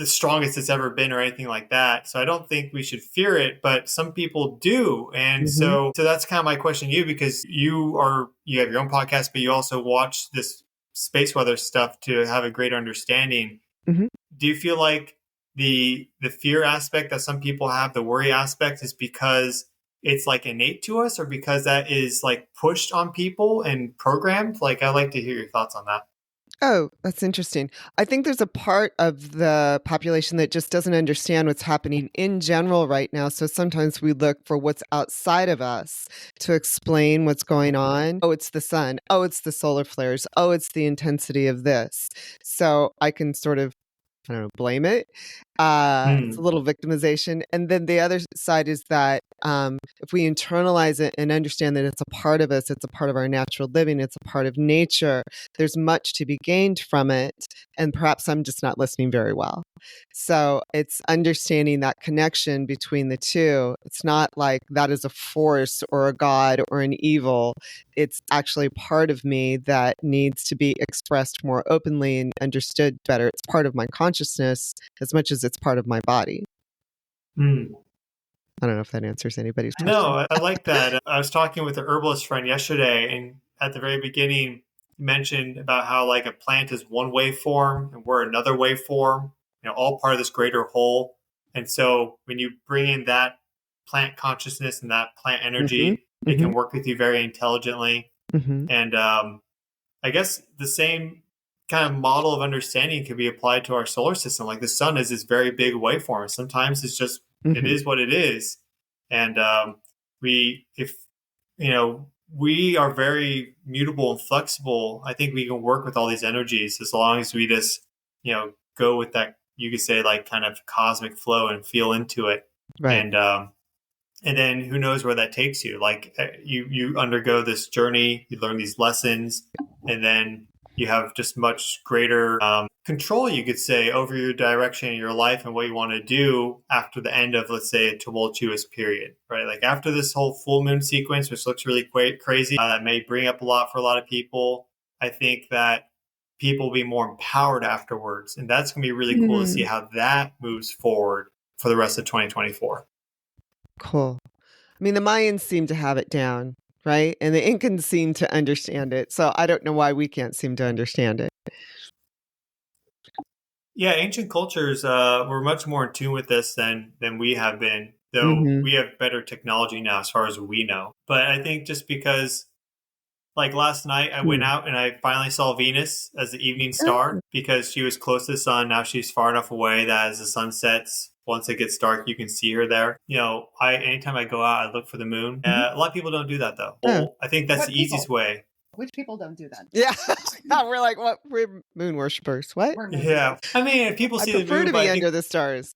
strongest it's ever been or anything like that. So I don't think we should fear it, but some people do. And so that's kind of my question to you, because you have your own podcast, but you also watch this space weather stuff to have a greater understanding. Do you feel like the fear aspect that some people have, the worry aspect, is because it's innate to us, or because that is pushed on people and programmed? I'd like to hear your thoughts on that. Oh, that's interesting. I think there's a part of the population that just doesn't understand what's happening in general right now. So sometimes we look for what's outside of us to explain what's going on. Oh, it's the sun. Oh, it's the solar flares. Oh, it's the intensity of this. So I can sort of, blame it. It's a little victimization. And then the other side is that if we internalize it and understand that it's a part of us, it's a part of our natural living, it's a part of nature, there's much to be gained from it. And perhaps I'm just not listening very well. So it's understanding that connection between the two. It's not like that is a force or a god or an evil. It's actually part of me that needs to be expressed more openly and understood better. It's part of my consciousness as much as it's part of my body. I don't know if that answers anybody's question. No, I like that. I was talking with an herbalist friend yesterday, and at the very beginning, he mentioned about how a plant is one waveform and we're another waveform, all part of this greater whole. And so when you bring in that plant consciousness and that plant Mm-hmm. energy. They can work with you very intelligently. Mm-hmm. And I guess the same kind of model of understanding can be applied to our solar system. Like the sun is this very big waveform. Sometimes it's just, it is what it is. And if, we are very mutable and flexible, I think we can work with all these energies as long as we just, go with that, you could say, like kind of cosmic flow and feel into it. Right. And then who knows where that takes you? Like you undergo this journey, you learn these lessons, and then you have just much greater control, you could say, over your direction in your life and what you want to do after the end of, let's say, a tumultuous period, right? Like after this whole full moon sequence, which looks really crazy, that may bring up a lot for a lot of people. I think that people will be more empowered afterwards. And that's going to be really cool to see how that moves forward for the rest of 2024. Cool. I mean, the Mayans seem to have it down, right? And the Incans seem to understand it. So I don't know why we can't seem to understand it. Yeah, ancient cultures were much more in tune with this than we have been, though we have better technology now as far as we know. But I think just because, like last night, I went out and I finally saw Venus as the evening star because she was close to the sun. Now she's far enough away that as the sun sets, once it gets dark, you can see her there. Anytime I go out, I look for the moon. A lot of people don't do that, though. Well, I think that's the easiest way. Which people don't do that? Yeah. We're like, what? We're moon worshippers. What? Yeah. I mean, if people see the moon, I prefer to be under the stars.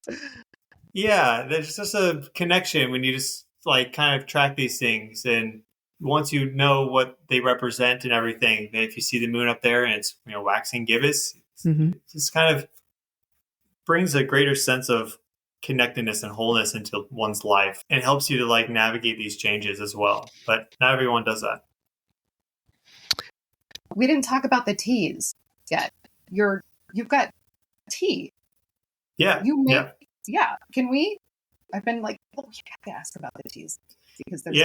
Yeah, there's just a connection when you just like kind of track these things. And once you know what they represent and everything, then if you see the moon up there and it's, waxing gibbous, it just kind of brings a greater sense of connectedness and wholeness into one's life and helps you to like navigate these changes as well. But not everyone does that. We didn't talk about the teas yet. You've got tea. Yeah. You make, yeah. Can we? I've been like, we have to ask about the teas because there's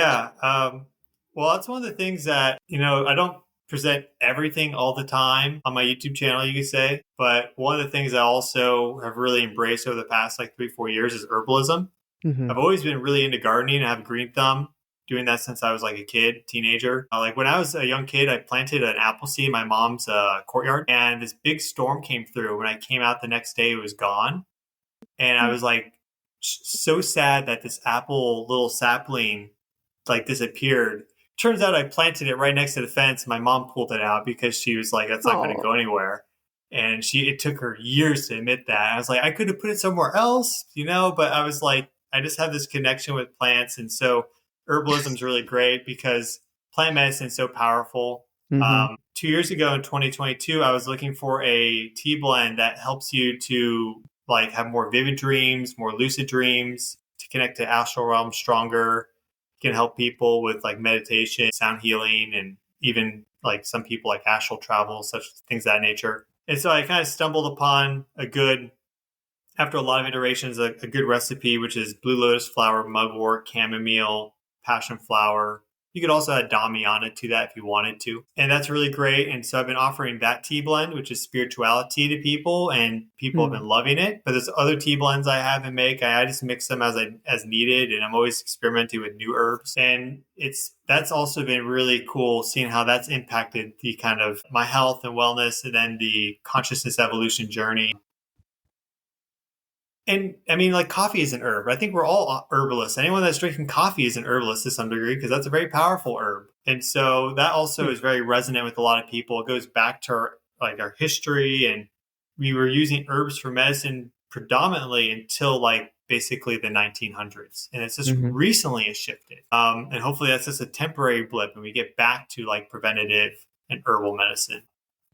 well, that's one of the things that I don't present everything all the time on my YouTube channel, you could say. But one of the things I also have really embraced over the past like 3-4 years is herbalism. I've always been really into gardening. I have a green thumb. Doing that since I was like a kid, teenager. Like when I was a young kid, I planted an apple seed in my mom's courtyard, and this big storm came through. When I came out the next day, it was gone. And I was like so sad that this apple little sapling like disappeared. Turns out I planted it right next to the fence. My mom pulled it out because she was like, that's not going to go anywhere. And it took her years to admit that. I was like, I could have put it somewhere else, but I was like, I just have this connection with plants. And so herbalism is really great because plant medicine is so powerful. 2 years ago in 2022, I was looking for a tea blend that helps you to like have more vivid dreams, more lucid dreams, to connect to astral realm stronger. It can help people with like meditation, sound healing, and even like some people like astral travel, such things of that nature. And so I kind of stumbled upon after a lot of iterations, a good recipe, which is blue lotus flower, mugwort, chamomile, passion flower. You could also add damiana to that if you wanted to. And that's really great. And so I've been offering that tea blend, which is spirituality, to people, and people have been loving it. But there's other tea blends I have and make. I just mix them as needed. And I'm always experimenting with new herbs. And that's also been really cool seeing how that's impacted the kind of my health and wellness, and then the consciousness evolution journey. And I mean, like coffee is an herb. I think we're all herbalists. Anyone that's drinking coffee is an herbalist to some degree because that's a very powerful herb. And so that also is very resonant with a lot of people. It goes back to our history, and we were using herbs for medicine predominantly until like basically the 1900s. And it's just recently has shifted. And hopefully that's just a temporary blip and we get back to like preventative and herbal medicine.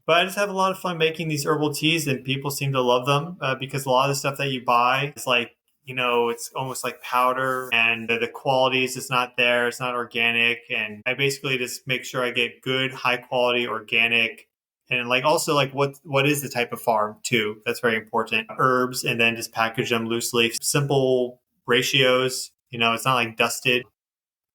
But I just have a lot of fun making these herbal teas, and people seem to love them because a lot of the stuff that you buy is like, it's almost like powder, and the quality is just not there. It's not organic. And I basically just make sure I get good, high quality, organic, and like also like what is the type of farm too. That's very important. Herbs, and then just package them loosely. Simple ratios. It's not like dusted.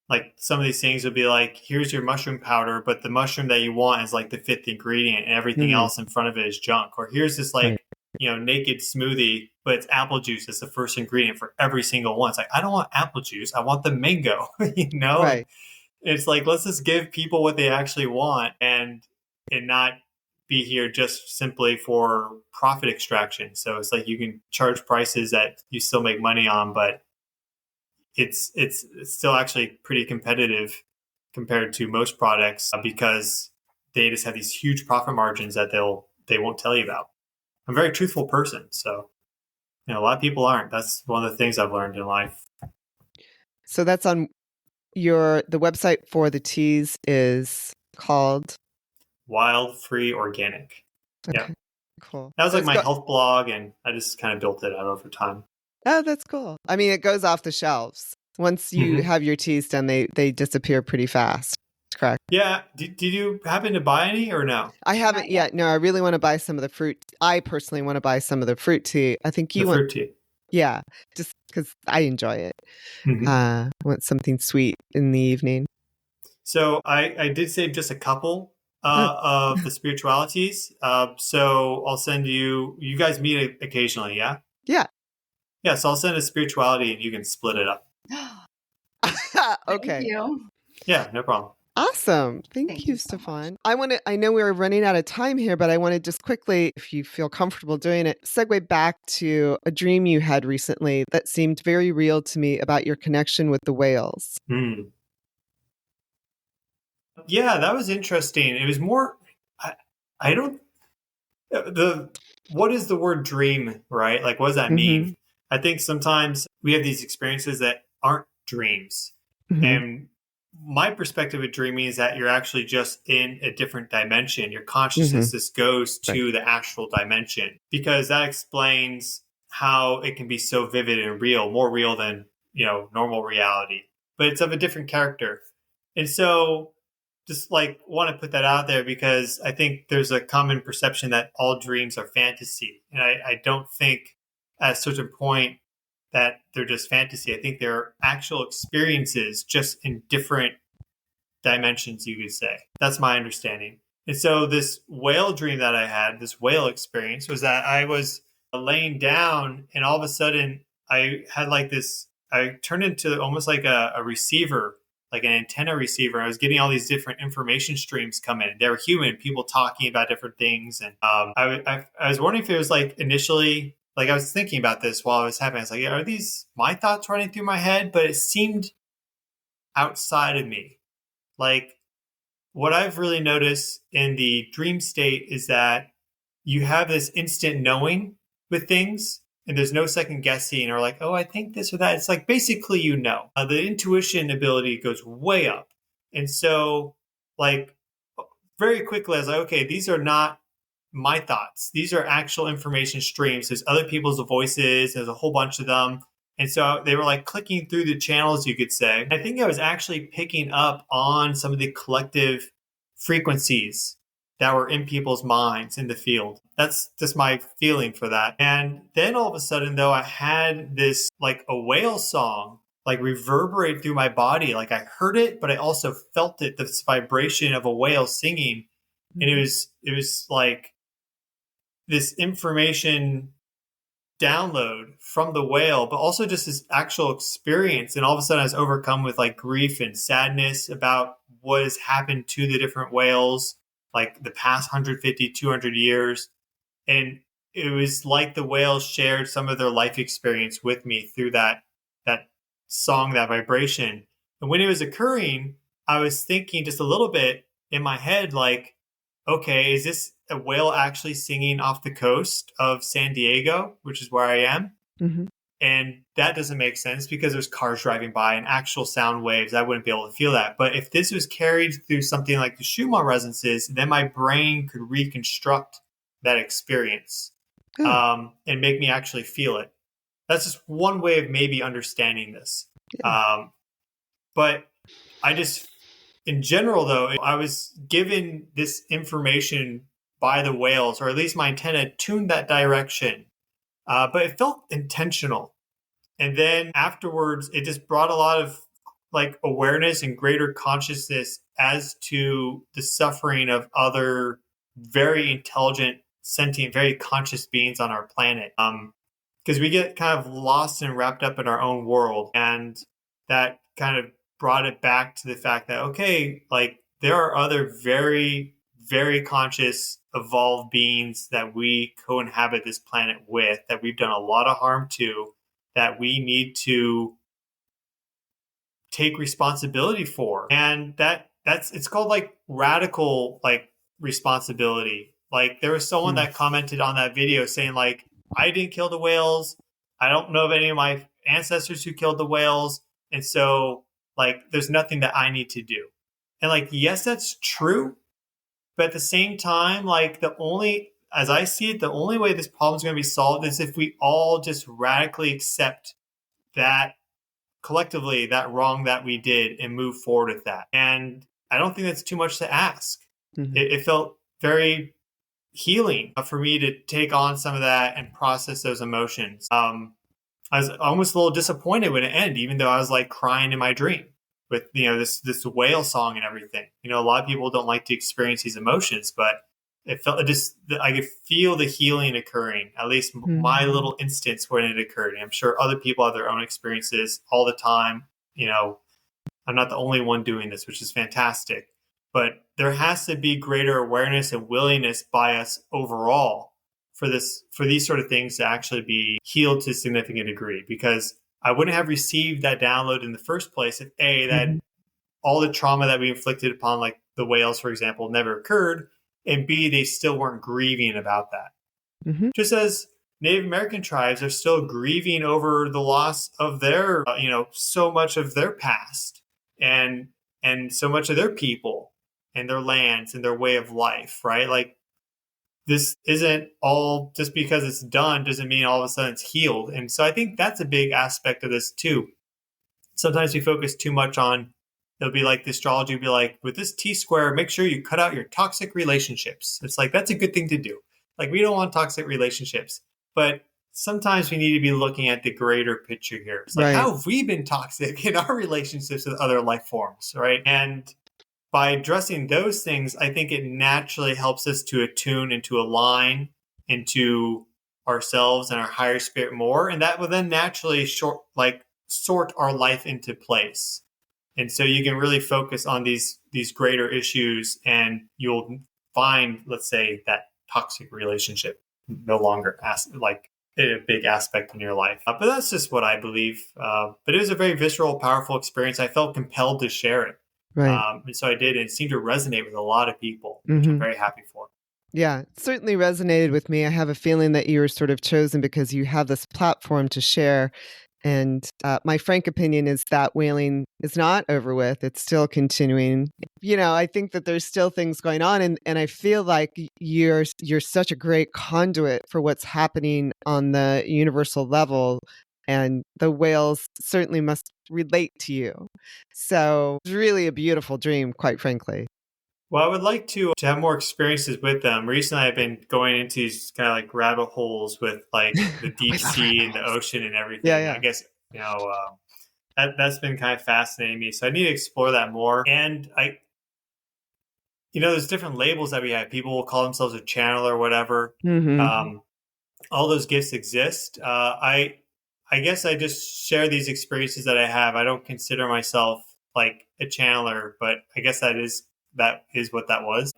Like some of these things would be like, here's your mushroom powder, but the mushroom that you want is like the fifth ingredient and everything else in front of it is junk. Or here's this like, naked smoothie, but it's apple juice as the first ingredient for every single one. It's like, I don't want apple juice. I want the mango, Right. It's like, let's just give people what they actually want and not be here just simply for profit extraction. So it's like you can charge prices that you still make money on, but it's still actually pretty competitive compared to most products because they just have these huge profit margins that they won't tell you about. I'm a very truthful person, so a lot of people aren't. That's one of the things I've learned in life. So that's on the website for the teas is called Wild Free Organic. Okay. Yeah. Cool. That was like my health blog, and I just kind of built it out over time. Oh, that's cool. I mean, it goes off the shelves. Once you have your teas done, they disappear pretty fast. Correct. Yeah. Did you happen to buy any or no? I haven't yet. No, I really want to buy some of the fruit. I personally want to buy some of the fruit tea. I think you want fruit tea. Yeah, just because I enjoy it. I want something sweet in the evening. So I did save just a couple of the spiritualities. So I'll send you guys meet occasionally, yeah? Yeah. Yeah, so I'll send a spirituality and you can split it up. Okay. Thank you. Yeah, no problem. Awesome. Thank you, Stefan. I know we're running out of time here, but I want to just quickly, if you feel comfortable doing it, segue back to a dream you had recently that seemed very real to me about your connection with the whales. Yeah, that was interesting. It was more, I don't, what is the word dream, right? Like, what does that mean? I think sometimes we have these experiences that aren't dreams. And my perspective of dreaming is that you're actually just in a different dimension. Your consciousness just goes to the astral dimension, because that explains how it can be so vivid and real, more real than, normal reality, but it's of a different character. And so just like want to put that out there because I think there's a common perception that all dreams are fantasy. And I don't think at a certain point that they're just fantasy. I think they're actual experiences just in different dimensions, you could say. That's my understanding. And so this whale dream that I had, this whale experience, was that I was laying down and all of a sudden I had like this, I turned into almost like a receiver, like an antenna receiver. I was getting all these different information streams come in. They were human, people talking about different things. And I was wondering if it was like initially, like I was thinking about this while it was happening. I was like, are these my thoughts running through my head? But it seemed outside of me. Like what I've really noticed in the dream state is that you have this instant knowing with things. And there's no second guessing or like, oh, I think this or that. It's like basically, the intuition ability goes way up. And so like very quickly, I was like, okay, these are not my thoughts. These are actual information streams. There's other people's voices. There's a whole bunch of them. And so they were like clicking through the channels, you could say. I think I was actually picking up on some of the collective frequencies that were in people's minds in the field. That's just my feeling for that. And then all of a sudden, though, I had this like a whale song like reverberate through my body. Like I heard it, but I also felt it, this vibration of a whale singing. And it was like this information download from the whale, but also just this actual experience. And all of a sudden I was overcome with like grief and sadness about what has happened to the different whales, like the past 150, 200 years. And it was like the whales shared some of their life experience with me through that song, that vibration. And when it was occurring, I was thinking just a little bit in my head, like, okay, is this a whale actually singing off the coast of San Diego, which is where I am? And that doesn't make sense because there's cars driving by and actual sound waves. I wouldn't be able to feel that. But if this was carried through something like the Schumann resonances, then my brain could reconstruct that experience and make me actually feel it. That's just one way of maybe understanding this. But I just, in general, though, I was given this information by the whales, or at least my antenna tuned that direction. But it felt intentional. And then afterwards, it just brought a lot of like awareness and greater consciousness as to the suffering of other very intelligent sentient, very conscious beings on our planet. Because we get kind of lost and wrapped up in our own world. And that kind of brought it back to the fact that, okay, like there are other very, very conscious, evolved beings that we co-inhabit this planet with, that we've done a lot of harm to, that we need to take responsibility for. And it's called like radical like responsibility. Like there was someone that commented on that video saying like, I didn't kill the whales. I don't know of any of my ancestors who killed the whales. And so like there's nothing that I need to do. And like, yes, that's true. But at the same time, like as I see it, the only way this problem is going to be solved is if we all just radically accept that collectively, that wrong that we did and move forward with that. And I don't think that's too much to ask. Mm-hmm. It felt very healing for me to take on some of that and process those emotions. I was almost a little disappointed when it ended, even though I was like crying in my dream with, this whale song and everything. A lot of people don't like to experience these emotions, but I could feel the healing occurring, at least my little instance when it occurred. And I'm sure other people have their own experiences all the time. I'm not the only one doing this, which is fantastic. But there has to be greater awareness and willingness by us overall for these sort of things to actually be healed to a significant degree. Because I wouldn't have received that download in the first place if that all the trauma that we inflicted upon like the whales, for example, never occurred. And B, they still weren't grieving about that. Mm-hmm. Just as Native American tribes are still grieving over the loss of their, so much of their past and so much of their people and their lands and their way of life, right? Like this isn't all just because it's done doesn't mean all of a sudden it's healed. And so I think that's a big aspect of this too. Sometimes we focus too much on, it'll be like the astrology will be like, with this T-square, make sure you cut out your toxic relationships. It's like, that's a good thing to do. Like, we don't want toxic relationships. But sometimes we need to be looking at the greater picture here. It's like, how have we been toxic in our relationships with other life forms, right? And by addressing those things, I think it naturally helps us to attune and to align into ourselves and our higher spirit more. And that will then naturally sort our life into place. And so you can really focus on these greater issues and you'll find, let's say, that toxic relationship no longer like a big aspect in your life. But that's just what I believe. But it was a very visceral, powerful experience. I felt compelled to share it. Right. And so I did, and it seemed to resonate with a lot of people, which I'm very happy for. Yeah, it certainly resonated with me. I have a feeling that you were sort of chosen because you have this platform to share. And my frank opinion is that whaling is not over with. It's still continuing. I think that there's still things going on. And I feel like you're such a great conduit for what's happening on the universal level. And the whales certainly must relate to you. So it's really a beautiful dream, quite frankly. Well, I would like to have more experiences with them. Recently, I've been going into these kind of like rabbit holes with like the deep sea and the ocean and everything. Yeah. I guess, that's been kind of fascinating me. So I need to explore that more. And there's different labels that we have. People will call themselves a channel or whatever. Mm-hmm. All those gifts exist. I guess I just share these experiences that I have. I don't consider myself like a channeler, but I guess that is what that was.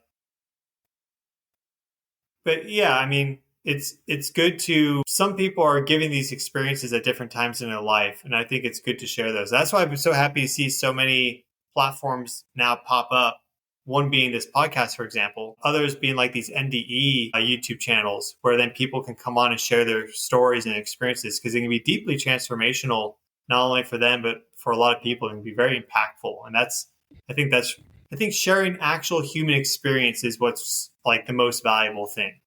But yeah, I mean, it's good to, some people are giving these experiences at different times in their life. And I think it's good to share those. That's why I'm so happy to see so many platforms now pop up. One being this podcast, for example, others being like these NDE YouTube channels where then people can come on and share their stories and experiences because it can be deeply transformational, not only for them, but for a lot of people. It can be very impactful. And I think sharing actual human experience is what's like the most valuable thing.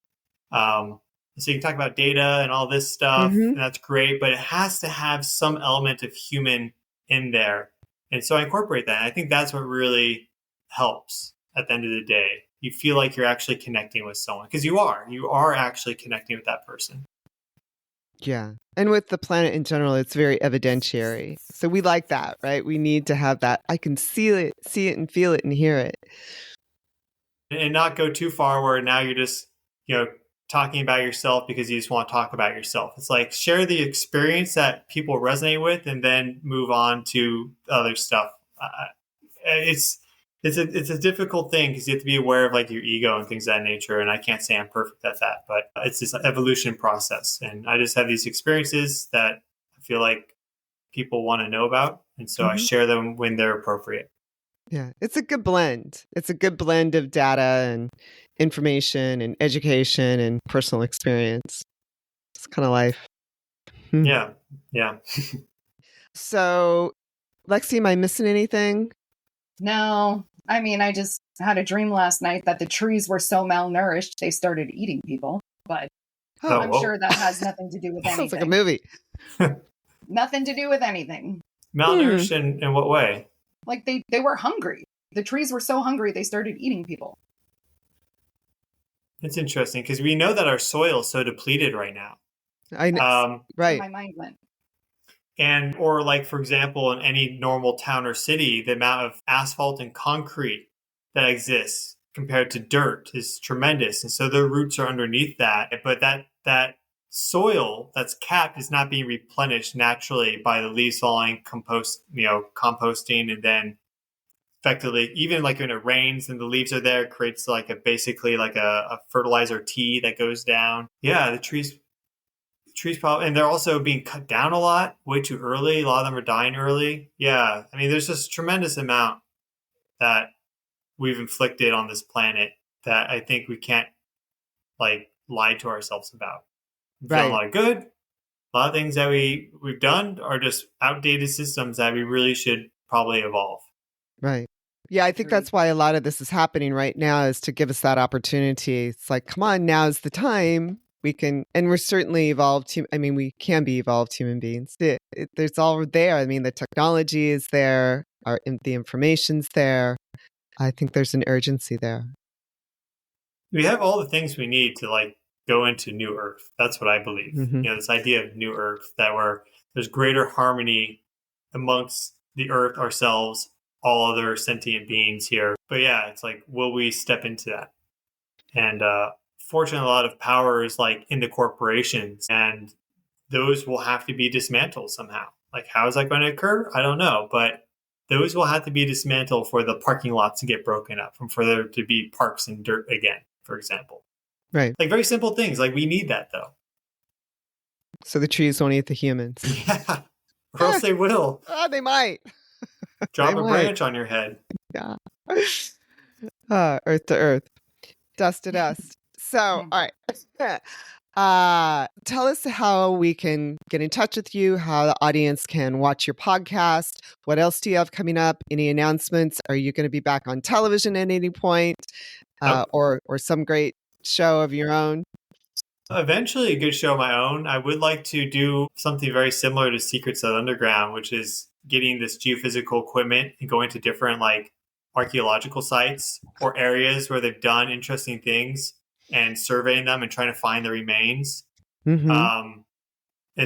So you can talk about data and all this stuff, and that's great, but it has to have some element of human in there. And so I incorporate that. And I think that's what really helps at the end of the day. You feel like you're actually connecting with someone because you are actually connecting with that person. Yeah. And with the planet in general, it's very evidentiary. So we like that, right? We need to have that. I can see it and feel it and hear it. And not go too far where now you're just, talking about yourself because you just want to talk about yourself. It's like share the experience that people resonate with and then move on to other stuff. It's a difficult thing because you have to be aware of like your ego and things of that nature. And I can't say I'm perfect at that, but it's this evolution process. And I just have these experiences that I feel like people want to know about. And so I share them when they're appropriate. Yeah, it's a good blend. It's a good blend of data and information and education and personal experience. It's kind of life. Yeah. Yeah. So, Lexi, am I missing anything? No, I mean, I just had a dream last night that the trees were so malnourished they started eating people. But I'm sure that has nothing to do with anything. Sounds like a movie. Nothing to do with anything. Malnourished in what way? Like they were hungry. The trees were so hungry they started eating people. It's interesting because we know that our soil is so depleted right now. I know. Right. My mind went. And, or like, for example, in any normal town or city, the amount of asphalt and concrete that exists compared to dirt is tremendous. And so their roots are underneath that. But that soil that's capped is not being replenished naturally by the leaves falling, composting, and then effectively, even like when it rains and the leaves are there, it creates like basically like a fertilizer tea that goes down. Yeah, the trees probably, and they're also being cut down a lot, way too early. A lot of them are dying early. Yeah, I mean, there's just a tremendous amount that we've inflicted on this planet that I think we can't like lie to ourselves about. We've done a lot of good. A lot of things that we've done are just outdated systems that we really should probably evolve. Right. Yeah, I think that's why a lot of this is happening right now, is to give us that opportunity. It's like, come on, now's the time. We can, and we're certainly evolved. We can be evolved human beings. There's all there. I mean, the technology is there. The information's there. I think there's an urgency there. We have all the things we need to like go into New Earth. That's what I believe. This idea of New Earth, that there's greater harmony amongst the Earth, ourselves, all other sentient beings here. But yeah, it's like, will we step into that? And fortunately, a lot of power is like in the corporations, and those will have to be dismantled somehow. Like, how is that going to occur? I don't know, but those will have to be dismantled for the parking lots to get broken up, and for there to be parks and dirt again, for example. Right. Like very simple things. Like we need that though. So the trees won't eat the humans. Yeah. Or else they will. They might. Drop a branch on your head. Yeah. Earth to earth. Dust to dust. So, all right. Tell us how we can get in touch with you, how the audience can watch your podcast. What else do you have coming up? Any announcements? Are you going to be back on television at any point? Or some great show of your own? Eventually a good show of my own. I would like to do something very similar to Secrets of the Underground, which is getting this geophysical equipment and going to different like archaeological sites or areas where they've done interesting things and surveying them and trying to find the remains. And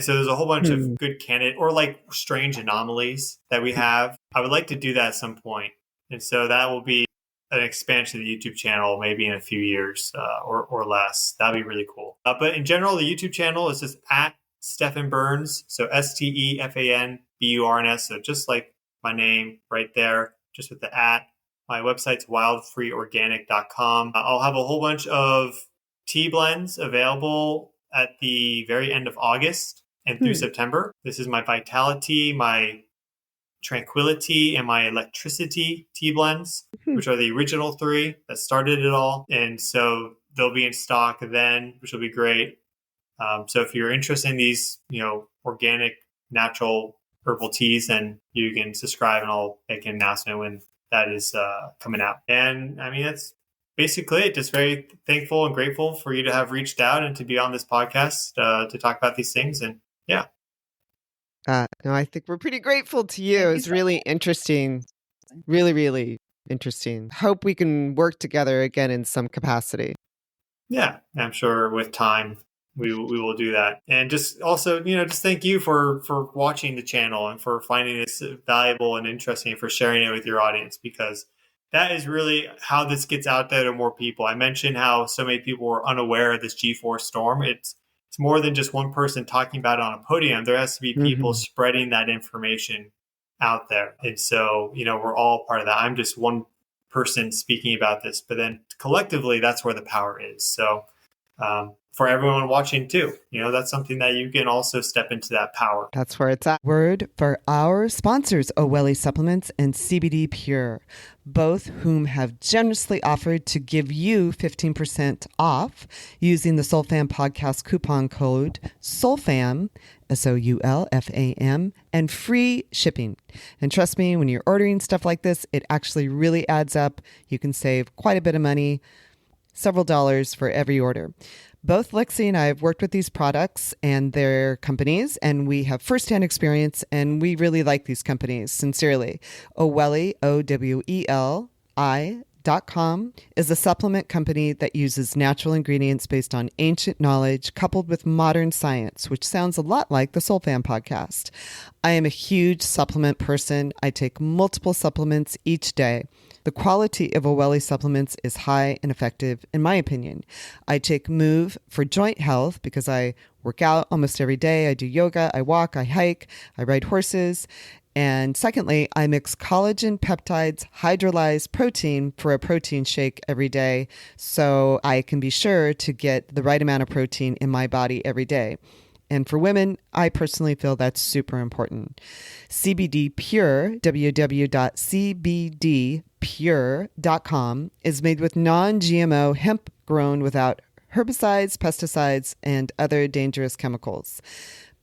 so there's a whole bunch of good candidate or like strange anomalies that we have. I would like to do that at some point. And so that will be an expansion of the YouTube channel, maybe in a few years or less. That'd be really cool. But in general, the YouTube channel is just at Stefan Burns. So STEFANBURNS. So just like my name right there, just with the at. My website's wildfreeorganic.com. I'll have a whole bunch of tea blends available at the very end of August and through September. This is my Vitality, my Tranquility, and my Electricity tea blends, which are the original three that started it all. And so they'll be in stock then, which will be great. So if you're interested in these, organic, natural herbal teas, then you can subscribe and I'll make an announcement when that is coming out. And I mean, that's basically it. Just very thankful and grateful for you to have reached out and to be on this podcast to talk about these things. And yeah. No, I think we're pretty grateful to you. It's really interesting. Really, really interesting. Hope we can work together again in some capacity. Yeah, I'm sure with time we will do that. And just also, just thank you for watching the channel and for finding this valuable and interesting, for sharing it with your audience, because that is really how this gets out there to more people. I mentioned how so many people were unaware of this G-force storm. It's more than just one person talking about it on a podium. There has to be people spreading that information out there. And so, we're all part of that. I'm just one person speaking about this, but then collectively, that's where the power is. So for everyone watching too, that's something that you can also step into that power. That's where it's at. Word for our sponsors, Oweli Supplements and CBD Pure, both whom have generously offered to give you 15% off using the SoulFam podcast coupon code SoulFam, SOULFAM, and free shipping. And trust me, when you're ordering stuff like this, it actually really adds up. You can save quite a bit of money, several dollars for every order. Both Lexi and I have worked with these products and their companies, and we have firsthand experience, and we really like these companies, sincerely. Oweli, OWELI.com, is a supplement company that uses natural ingredients based on ancient knowledge coupled with modern science, which sounds a lot like the SoulFam podcast. I am a huge supplement person. I take multiple supplements each day. The quality of Oweli supplements is high and effective, in my opinion. I take Move for joint health because I work out almost every day. I do yoga, I walk, I hike, I ride horses. And secondly, I mix collagen, peptides, hydrolyzed protein for a protein shake every day so I can be sure to get the right amount of protein in my body every day. And for women, I personally feel that's super important. CBD Pure, www.cbdpure.com, is made with non-GMO hemp grown without herbicides, pesticides, and other dangerous chemicals.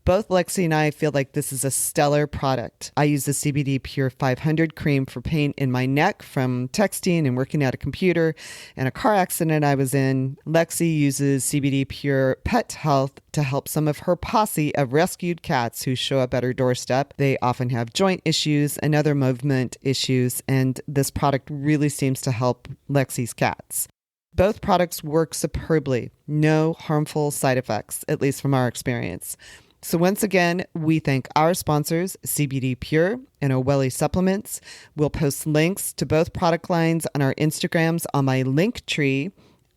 Both Lexi and I feel like this is a stellar product. I use the CBD Pure 500 cream for pain in my neck from texting and working at a computer and a car accident I was in. Lexi uses CBD Pure Pet Health to help some of her posse of rescued cats who show up at her doorstep. They often have joint issues and other movement issues, and this product really seems to help Lexi's cats. Both products work superbly. No harmful side effects, at least from our experience. So once again, we thank our sponsors, CBD Pure and Oweli Supplements. We'll post links to both product lines on our Instagrams on my link tree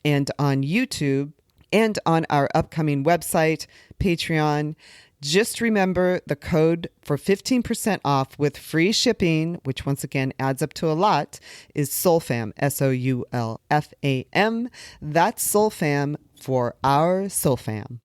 and on YouTube and on our upcoming website, Patreon. Just remember the code for 15% off with free shipping, which once again adds up to a lot, is SoulFam, SOULFAM. That's SoulFam for our SoulFam.